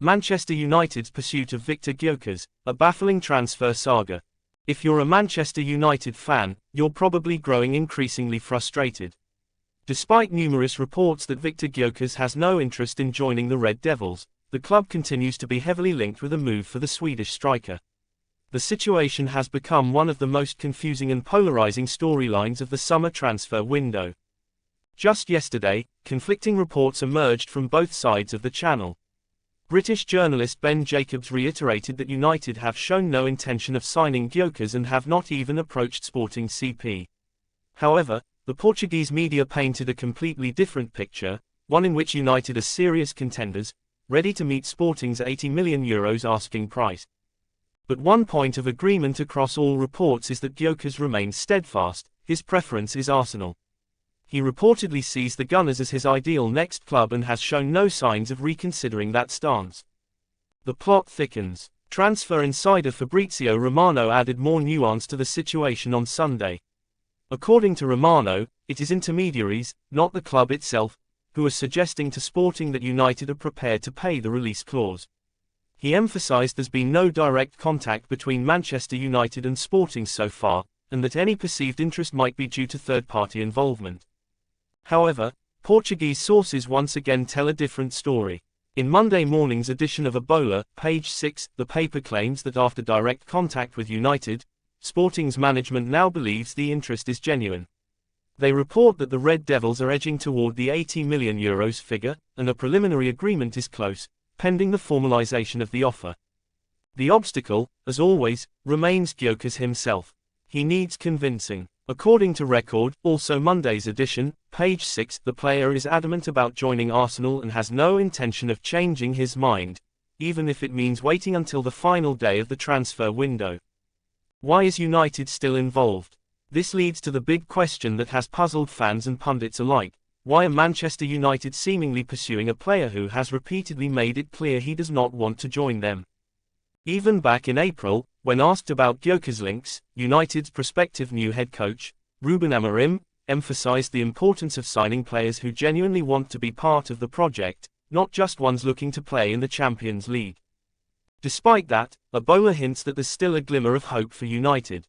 Manchester United's pursuit of Viktor Gykores, a baffling transfer saga. If you're a Manchester United fan, you're probably growing increasingly frustrated. Despite numerous reports that Viktor Gykores has no interest in joining the Red Devils, the club continues to be heavily linked with a move for the Swedish striker. The situation has become one of the most confusing and polarizing storylines of the summer transfer window. Just yesterday, conflicting reports emerged from both sides of the channel. British journalist Ben Jacobs reiterated that United have shown no intention of signing Gykores and have not even approached Sporting CP. However, the Portuguese media painted a completely different picture, one in which United are serious contenders, ready to meet Sporting's €80 million asking price. But one point of agreement across all reports is that Gykores remains steadfast, his preference is Arsenal. He reportedly sees the Gunners as his ideal next club and has shown no signs of reconsidering that stance. The plot thickens. Transfer insider Fabrizio Romano added more nuance to the situation on Sunday. According to Romano, it is intermediaries, not the club itself, who are suggesting to Sporting that United are prepared to pay the release clause. He emphasized there's been no direct contact between Manchester United and Sporting so far, and that any perceived interest might be due to third-party involvement. However, Portuguese sources once again tell a different story. In Monday morning's edition of Ebola, page 6, the paper claims that after direct contact with United, Sporting's management now believes the interest is genuine. They report that the Red Devils are edging toward the €80 million figure, and a preliminary agreement is close, pending the formalization of the offer. The obstacle, as always, remains Gykores himself. He needs convincing. According to Record, also Monday's edition, page 6, the player is adamant about joining Arsenal and has no intention of changing his mind, even if it means waiting until the final day of the transfer window. Why is United still involved? This leads to the big question that has puzzled fans and pundits alike. Why are Manchester United seemingly pursuing a player who has repeatedly made it clear he does not want to join them? Even back in April, when asked about Gykores' links, United's prospective new head coach, Ruben Amorim, emphasized the importance of signing players who genuinely want to be part of the project, not just ones looking to play in the Champions League. Despite that, Ebola hints that there's still a glimmer of hope for United.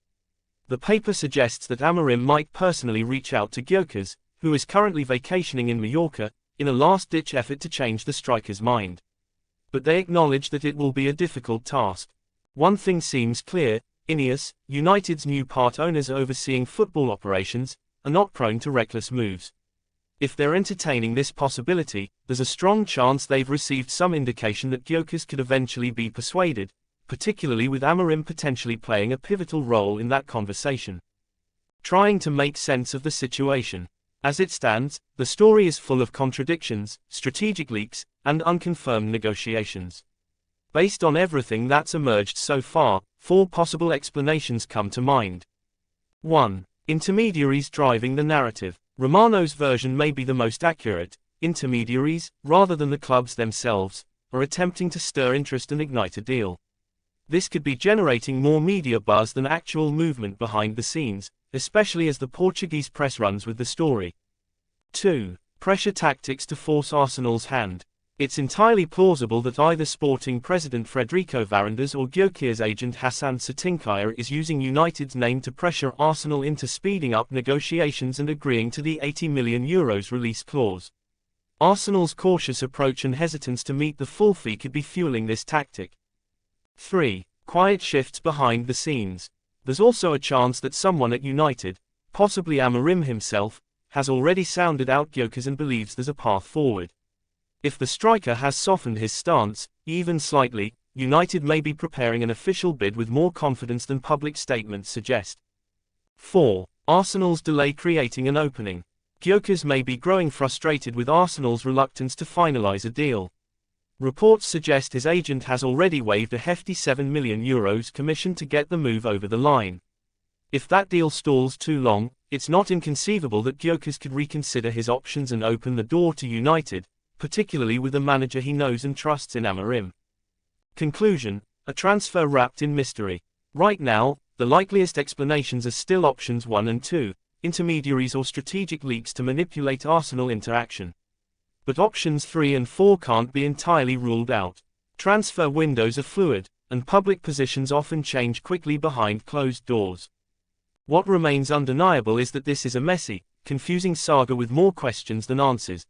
The paper suggests that Amorim might personally reach out to Gykores, who is currently vacationing in Mallorca, in a last-ditch effort to change the striker's mind. But they acknowledge that it will be a difficult task. One thing seems clear: Ineos, United's new part owners overseeing football operations, are not prone to reckless moves. If they're entertaining this possibility, there's a strong chance they've received some indication that Gykores could eventually be persuaded, particularly with Amorim potentially playing a pivotal role in that conversation. Trying to make sense of the situation. As it stands, the story is full of contradictions, strategic leaks, and unconfirmed negotiations. Based on everything that's emerged so far, 4 possible explanations come to mind. 1. Intermediaries driving the narrative. Romano's version may be the most accurate. Intermediaries, rather than the clubs themselves, are attempting to stir interest and ignite a deal. This could be generating more media buzz than actual movement behind the scenes, especially as the Portuguese press runs with the story. 2. Pressure tactics to force Arsenal's hand. It's entirely plausible that either Sporting president Frederico Varandas or Gykores' agent Hassan Satinkaya is using United's name to pressure Arsenal into speeding up negotiations and agreeing to the €80 million release clause. Arsenal's cautious approach and hesitance to meet the full fee could be fueling this tactic. 3. Quiet shifts behind the scenes. There's also a chance that someone at United, possibly Amorim himself, has already sounded out Gykores and believes there's a path forward. If the striker has softened his stance, even slightly, United may be preparing an official bid with more confidence than public statements suggest. 4. Arsenal's delay creating an opening. Gykores may be growing frustrated with Arsenal's reluctance to finalize a deal. Reports suggest his agent has already waived a hefty €7 million commission to get the move over the line. If that deal stalls too long, it's not inconceivable that Gykores could reconsider his options and open the door to United, particularly with a manager he knows and trusts in Amorim. Conclusion: a transfer wrapped in mystery. Right now, the likeliest explanations are still options 1 and 2, intermediaries or strategic leaks to manipulate Arsenal into action. But options 3 and 4 can't be entirely ruled out. Transfer windows are fluid, and public positions often change quickly behind closed doors. What remains undeniable is that this is a messy, confusing saga with more questions than answers.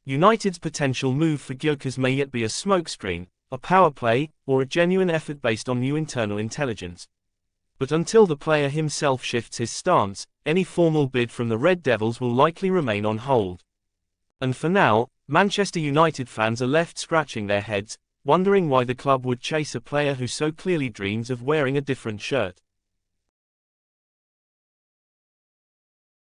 United's potential move for Gykores may yet be a smokescreen, a power play, or a genuine effort based on new internal intelligence. But until the player himself shifts his stance, any formal bid from the Red Devils will likely remain on hold. And for now, Manchester United fans are left scratching their heads, wondering why the club would chase a player who so clearly dreams of wearing a different shirt.